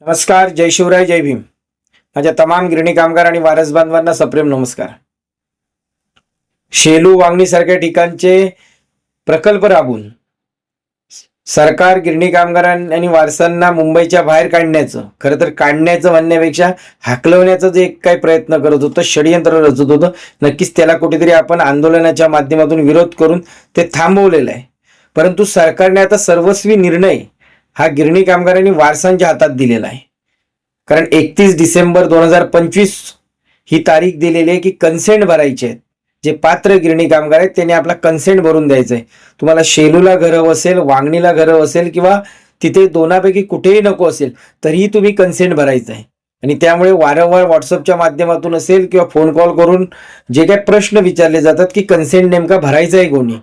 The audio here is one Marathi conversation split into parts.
नमस्कार, जय शिवराय, जय भीम. माझ्या तमाम गिरणी कामगार आणि वारस बांधवांना सप्रेम नमस्कार. शेलू वांगणी सारख्या ठिकाणचे प्रकल्प राबवून सरकार गिरणी कामगारांना आणि वारसांना मुंबईच्या बाहेर काढण्याचं, खरं तर काढण्याचं म्हणण्यापेक्षा हाकलवण्याचं जे काही प्रयत्न करत होतं, षडयंत्र रचत होतं, नक्कीच त्याला कुठेतरी आपण आंदोलनाच्या माध्यमातून विरोध करून ते थांबवलेलं आहे. परंतु सरकारने आता सर्वस्वी निर्णय हा गिरणी कामगार आणि वारसांच्या हातात दिलेला आहे. कारण 31 डिसेंबर 2025 ही तारीख दिलेली आहे की कन्सेंट भरायचे आहेत. जे पात्र गिरणी कामगार आहेत त्यांनी आपला कन्सेंट भरून द्यायचा आहे. तुम्हाला शेलूला घर हवं असेल, वांगणीला घर हवं असेल किंवा तिथे दोनापैकी कुठेही नको असेल तरीही तुम्ही कन्सेंट भरायचं आहे. आणि त्यामुळे वारंवार व्हॉट्सअपच्या माध्यमातून असेल किंवा फोन कॉल करून जे काही प्रश्न विचारले जातात की कन्सेंट नेमका भरायचा आहे कोणी,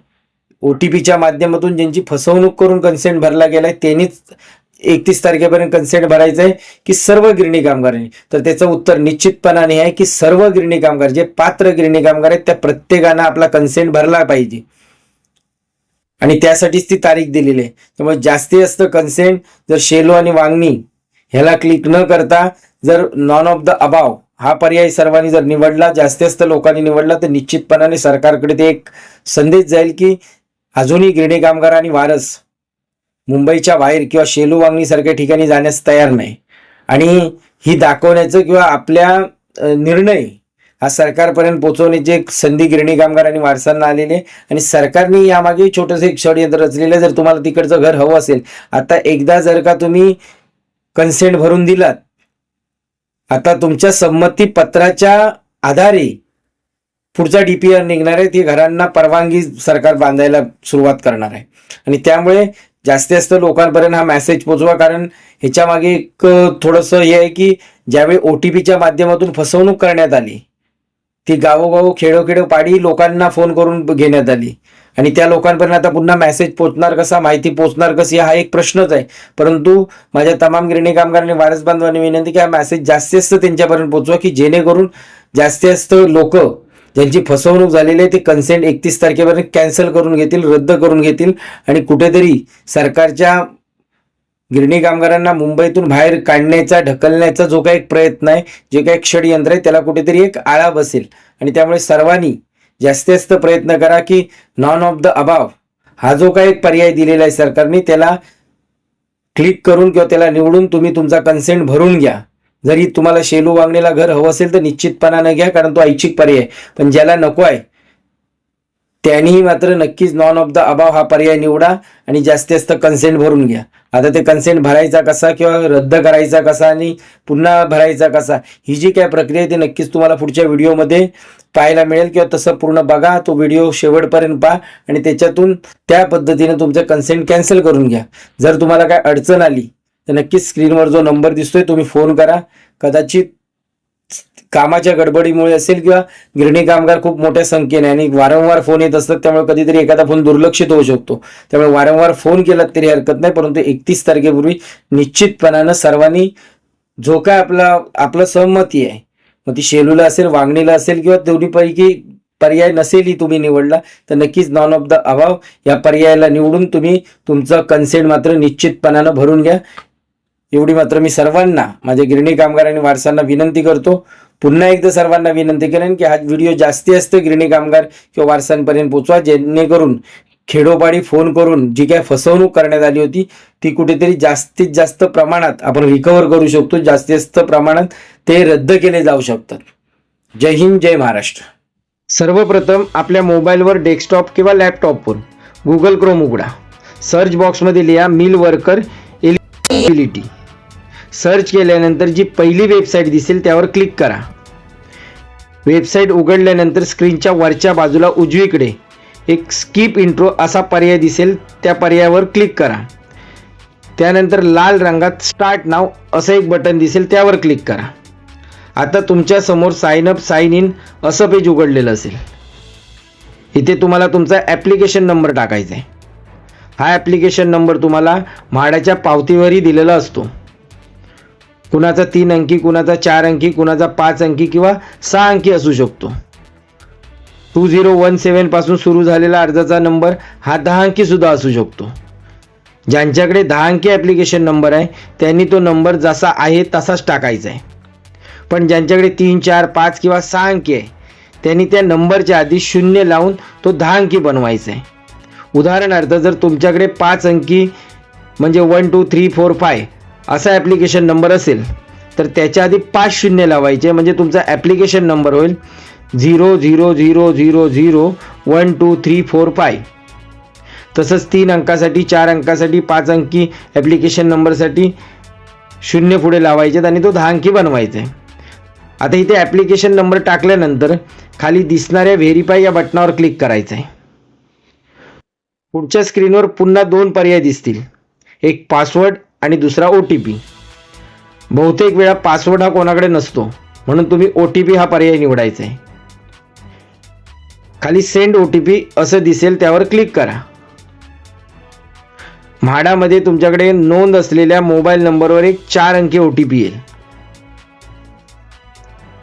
OTPच्या माध्यमातून ज्यांची फसवणूक करून कन्सेंट भरला गेलाय त्यांनीच 31 तारखेपर्यंत कन्सेंट भरायचं आहे की सर्व गिरणी कामगारांनी, तर त्याचं उत्तर निश्चितपणाने आहे की सर्व गिरणी कामगार, जे पात्र गिरणी कामगार आहेत त्या प्रत्येकानं आपला कन्सेंट भरला पाहिजे. आणि त्यासाठीच ती तारीख दिलेली आहे. त्यामुळे जास्तीत जास्त कन्सेंट जर शेलू आणि वांगणी ह्याला क्लिक न करता जर नॉन ऑफ द अबाव हा पर्याय सर्वांनी जर निवडला, जास्तीत जास्त लोकांनी निवडला, तर निश्चितपणाने सरकारकडे ते एक संदेश जाईल की अजूनही गिरणी कामगार आणि वारस मुंबईच्या बाहेर किंवा शेलू वांगणी सारख्या ठिकाणी जाण्यास तयार नाही. आणि ही दाखवण्याचं किंवा आपल्या निर्णय हा सरकारपर्यंत पोहोचवण्याची एक संधी गिरणी कामगार आणि वारसांना आलेली आहे. आणि सरकारने यामागे छोटंसं एक षडयंत्र रचलेलं आहे. जर तुम्हाला तिकडचं घर हवं असेल, आता एकदा जर का तुम्ही कन्सेंट भरून दिलात, आता तुमच्या संमती पत्राच्या आधारे पुढचा DPR निघणार आहे. ती घरांना परवानगी सरकार बांधायला सुरुवात करणार आहे. आणि त्यामुळे जास्तीत जास्त लोकांपर्यंत हा मेसेज पोहोचवा. कारण ह्याच्या मागे एक थोडंसं हे आहे की ज्यावेळी OTPच्या माध्यमातून फसवणूक करण्यात आली, ती गावोगाव खेडोखेडो पाडी लोकांना फोन करून घेण्यात आली. आणि त्या लोकांपर्यंत आता पुन्हा मेसेज पोहोचणार कसा, माहिती पोहोचणार कशी, हा एक प्रश्नच आहे. परंतु माझ्या तमाम गिरणी कामगार आणि वारस बांधवांनी विनंती की हा मेसेज जास्तीत जास्त त्यांच्यापर्यंत पोहोचवा की जेणेकरून जास्तीत जास्त लोक ज्यांची फसवणूक झालेली आहे ते कन्सेंट 31 तारखेपर्यंत कॅन्सल करून घेतील, रद्द करून घेतील. आणि कुठेतरी सरकारच्या गिरणी कामगारांना मुंबईतून बाहेर काढण्याचा, ढकलण्याचा जो काही प्रयत्न आहे, जे काही षडयंत्र आहे, त्याला कुठेतरी एक आळा बसेल. आणि त्यामुळे सर्वांनी जास्तीत जास्त प्रयत्न करा की नॉन ऑफ द अबाव हा जो काही एक पर्याय दिलेला आहे सरकारने, त्याला क्लिक करून किंवा त्याला निवडून तुम्ही तुमचा कन्सेंट भरून घ्या. जरी तुम्हाला शेलू वांगणीला घर हवं असेल तर निश्चितपणानं घ्या, कारण तो ऐच्छिक पर्याय. पण ज्याला नको आहे त्यांनी मात्र नक्कीच नॉन ऑफ द अबाव हा पर्याय निवडा आणि जास्तीत जास्त कन्सेंट भरून घ्या. आता ते कन्सेंट भरायचा कसा किंवा रद्द करायचा कसा आणि पुन्हा भरायचा कसा, ही जी काय प्रक्रिया आहे ती नक्कीच तुम्हाला पुढच्या व्हिडिओमध्ये पाहायला मिळेल. किंवा तसं पूर्ण बघा, तो व्हिडिओ शेवटपर्यंत पहा आणि त्याच्यातून त्या पद्धतीने तुमचं कन्सेंट कॅन्सल करून घ्या. जर तुम्हाला काय अडचण आली तर नक्कीच स्क्रीनवर जो नंबर दिसतोय तुम्ही फोन करा. कदाचित कामाच्या गडबडीमुळे असेल किंवा गिरणी कामगार खूप मोठ्या संख्येने आणि वारंवार फोन येत असतात, त्यामुळे कधीतरी एखादा फोन दुर्लक्षित होऊ शकतो. त्यामुळे वारंवार फोन केलात तरी हरकत नाही. परंतु 31 तारखेपूर्वी निश्चितपणानं सर्वांनी जो काय आपलं सहमती आहे, मग ती शेलूला असेल, वांगणीला असेल किंवा दोन्हीपैकी पर्याय नसेलही तुम्ही निवडला, तर नक्कीच नॉन ऑफ द अबाव या पर्यायाला निवडून तुम्ही तुमचं कन्सेंट मात्र निश्चितपणानं भरून घ्या. एवढी मात्र मी सर्वांना, माझ्या गिरणी कामगार आणि वारसांना विनंती करतो. पुन्हा एकदा सर्वांना विनंती करेन की हा व्हिडिओ जास्तीत जास्त गिरणी कामगार किंवा वारसांपर्यंत पोहोचवा, जेणेकरून खेडोपाडी फोन करून जी काय फसवणूक करण्यात आली होती ती कुठेतरी जास्तीत जास्त प्रमाणात आपण रिकव्हर करू शकतो. जास्तीत जास्त प्रमाणात ते रद्द केले जाऊ शकतात. जय हिंद, जय महाराष्ट्र. सर्वप्रथम आपल्या मोबाईलवर डेस्कटॉप किंवा लॅपटॉपवर गुगल क्रोम उघडा. सर्च बॉक्समध्ये लिहा मिल वर्कर एलिजिबिलिटी. सर्च केल्यानंतर जी पहिली वेबसाईट दिसेल त्यावर क्लिक करा. वेबसाईट उघडल्यानंतर स्क्रीनच्या वरच्या बाजूला उजवीकडे एक स्किप इंट्रो असा पर्याय दिसेल, त्या पर्यायावर क्लिक करा. त्यानंतर लाल रंगात स्टार्ट नाव असं एक बटन दिसेल, त्यावर क्लिक करा. आता तुमच्या समोर साइन अप साइन इन असं पेज उघडलेलं असेल. इथे तुम्हाला तुमचा ॲप्लिकेशन नंबर टाकायचा आहे. हा ॲप्लिकेशन नंबर तुम्हाला म्हाडाच्या पावतीवरही दिलेला असतो. कुणाचा 3 अंकी, कुणाचा 4 अंकी, कुणाचा 5 अंकी किंवा 6 अंकी असू शकतो. 2017 पासून सुरू झालेला अर्जाचा नंबर हा 10 अंकी सुद्धा असू शकतो. ज्यांच्याकडे 10 अंकी ॲप्लिकेशन नंबर आहे त्यांनी तो नंबर जसा आहे तसाच टाकायचा आहे. पण ज्यांच्याकडे 3, 4, 5 किंवा 6 अंकी आहे त्यांनी त्या नंबरच्या आधी 0 लावून तो 10 अंकी बनवायचा आहे. उदाहरणार्थ जर तुमच्याकडे 5 अंकी म्हणजे 1 2 3 4 5 असा ॲप्लिकेशन नंबर असेल तर त्याच्या आधी 5 शून्य लावायचे, म्हणजे तुमचा ॲप्लिकेशन नंबर होईल 00000 1 2 3 4 5. तसंच 3 अंकासाठी, 4 अंकासाठी, 5 अंकी ॲप्लिकेशन नंबरसाठी 0 पुढे लावायचे आणि तो 10 अंकी बनवायचा आहे. आता इथे ॲप्लिकेशन नंबर टाकल्यानंतर खाली दिसणाऱ्या व्हेरीफाय या बटनावर क्लिक करायचं आहे. पुढच्या स्क्रीनवर पुन्हा 2 पर्याय दिसतील, एक पासवर्ड आणि दुसरा OTP. बहुतेक वेळा पासवर्ड हा कोणाकडे नसतो, म्हणून तुम्ही OTP हा पर्याय निवडायचा आहे. खाली सेंड OTP असं दिसेल, त्यावर क्लिक करा. म्हाडामध्ये तुमच्याकडे नोंद असलेल्या मोबाईल नंबरवर एक 4 अंकी OTP येईल.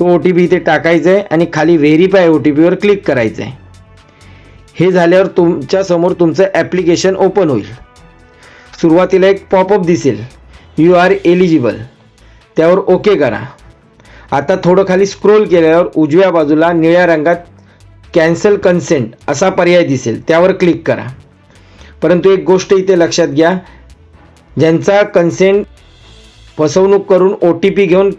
तो OTP इथे टाकायचा आहे आणि खाली व्हेरीफाय OTP वर क्लिक करायचं आहे. हे झाल्यावर तुमच्या समोर तुमचं ॲप्लिकेशन ओपन होईल. सुरुवातीला एक पॉपअप दिसेल, यू आर एलिजिबल, त्यावर ओके करा. आता थोडं खाली स्क्रोल केल्यावर उजव्या बाजूला निळ्या रंगात कॅन्सल कन्सेंट असा पर्याय दिसेल, त्यावर क्लिक करा. परंतु एक गोष्ट इथे लक्षात घ्या, ज्यांचा कन्सेंट फसवणूक करून OTP घेऊन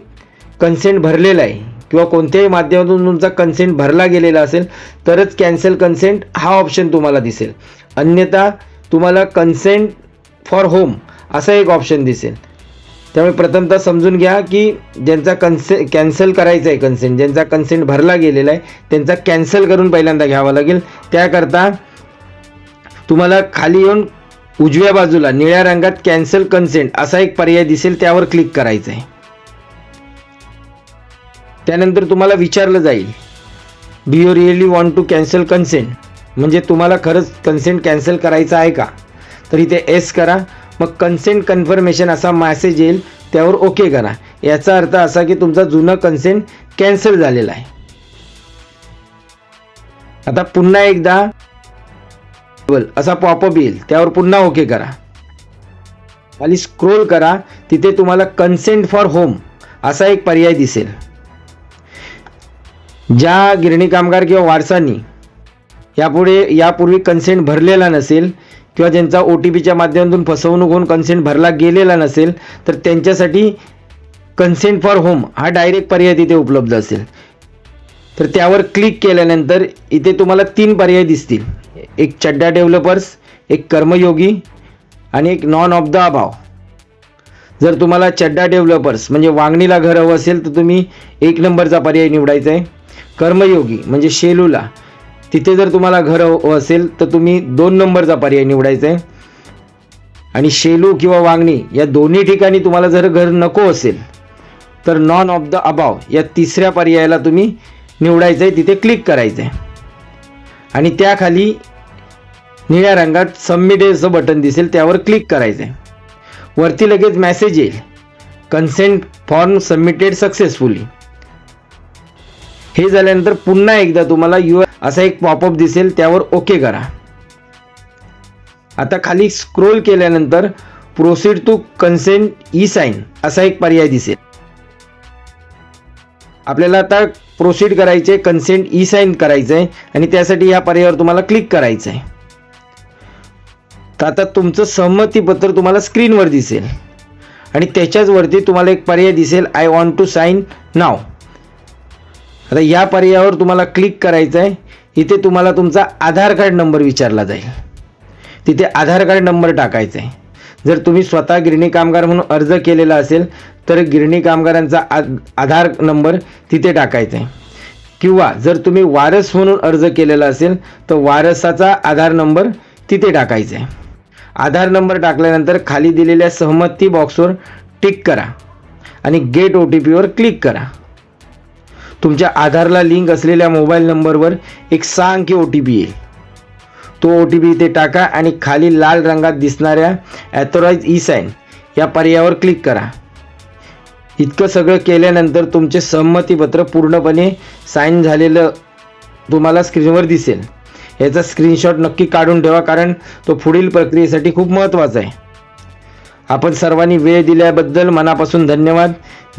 कन्सेंट भरलेला आहे किंवा कोणत्याही माध्यमातून तुमचा कन्सेंट भरला गेलेला असेल तरच कॅन्सल कन्सेंट हा ऑप्शन तुम्हाला दिसेल. अन्यथा तुम्हाला कन्सेंट फॉर होम असा एक ऑप्शन दिसेल. त्यामुळे प्रथमतः समजून घ्या की ज्यांचा कॅन्सल करायचा आहे कन्सेंट, ज्यांचा कन्सेंट भरला गेलेला आहे त्यांचा कॅन्सल करून पहिल्यांदा घ्यावा लागेल. त्याकरता तुम्हाला खाली येऊन उजव्या बाजूला निळ्या रंगात कॅन्सल कन्सेंट असा एक पर्याय दिसेल, त्यावर क्लिक करायचं आहे. त्यानंतर तुम्हाला विचारलं जाईल, do you really want to cancel consent, म्हणजे तुम्हाला खरंच कन्सेंट कॅन्सल करायचा आहे का? तर इथे एस करा. मग कन्सेंट कन्फर्मेशन असा मेसेज येईल, त्यावर ओके करा. याचा अर्थ असा की तुमचा जुना कन्सेंट कॅन्सल झालेला आहे. आता पुन्हा एकदा असा पॉपअप येईल, त्यावर पुन्हा ओके करा. खाली स्क्रोल करा, तिथे तुम्हाला कन्सेंट फॉर होम असा एक पर्याय दिसेल. ज्या गिरणी कामगार किंवा वारसांनी यापूर्वी कन्सेंट भरलेला नसेल किंवा ज्यांचा OTPच्या माध्यमातून फसवणूक होऊन कन्सेंट भरला गेलेला नसेल तर त्यांच्यासाठी कन्सेंट फॉर होम हा डायरेक्ट पर्याय तिथे उपलब्ध असेल. तर त्यावर क्लिक केल्यानंतर इथे तुम्हाला 3 पर्याय दिसतील, एक चड्डा डेव्हलपर्स, एक कर्मयोगी आणि एक नॉन ऑफ द अबाव. जर तुम्हाला चड्डा डेव्हलपर्स म्हणजे वांगणीला घर हवं असेल तर तुम्ही 1 नंबरचा पर्याय निवडायचा आहे. कर्मयोगी म्हणजे शेलूला, तिथे जर तुम्हाला घर हवं असेल तर तुम्ही 2 नंबरचा पर्याय निवडायचा आहे. आणि शेलू किंवा वांगणी या दोन्ही ठिकाणी तुम्हाला जर घर नको असेल तर नॉन ऑफ द अबाव या 3ऱ्या पर्यायाला तुम्ही निवडायचं आहे, तिथे क्लिक करायचं आहे. आणि त्याखाली निळ्या रंगात सबमिट असं बटन दिसेल, त्यावर क्लिक करायचं आहे. वरती लगेच मेसेज येईल, कन्सेंट फॉर्म सबमिटेड सक्सेसफुली. हे झाल्यानंतर पुन्हा एकदा तुम्हाला असा एक पॉपअप दिसेल, त्यावर ओके करा. आता खाली स्क्रोल केल्यानंतर प्रोसीड टू कन्सेंट ई-साइन असा एक पर्याय दिसेल. आपल्याला आता प्रोसीड करायचे, कन्सेंट ई-साइन करायचं आहे आणि त्यासाठी या पर्यायावर तुम्हाला क्लिक करायचं आहे. तर आता तुमचं सहमतीपत्र तुम्हाला स्क्रीनवर दिसेल आणि त्याच्याच वरती तुम्हाला एक पर्याय दिसेल, आय वॉन्ट टू साइन नाव. आता या पर्यायावर तुम्हाला क्लिक करायचं आहे. इथे तुम्हाला तुमचा आधार कार्ड नंबर विचारला जाईल, तिथे आधार कार्ड नंबर टाकायचा आहे. जर तुम्ही स्वतः गिरणी कामगार म्हणून अर्ज केलेला असेल तर गिरणी कामगारांचा आधार नंबर तिथे टाकायचा आहे, किंवा जर तुम्ही वारस म्हणून अर्ज केलेला असेल तर वारसाचा आधार नंबर तिथे टाकायचा आहे. आधार नंबर टाकल्यानंतर खाली दिलेल्या सहमती बॉक्सवर टिक करा आणि गेट OTP वर क्लिक करा. तुमच्या आधारला लिंक असलेल्या मोबाईल नंबरवर एक 6 अंकी OTP येईल. तो OTP इथे टाका आणि खाली लाल रंगात दिसणाऱ्या ऑथराइज ई-साइन या पर्यायावर क्लिक करा. इतकं सगळं केल्यानंतर तुमचे सहमतीपत्र पूर्णपणे साइन झालेलं तुम्हाला स्क्रीनवर दिसेल. याचा स्क्रीनशॉट नक्की काढून ठेवा, कारण तो पुढील प्रक्रियेसाठी खूप महत्त्वाचा आहे. आपण सर्वांनी वेळ दिल्याबद्दल मनापासून धन्यवाद.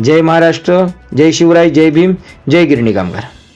जय महाराष्ट्र, जय शिवराय, जय भीम, जय गिरणी कामगार.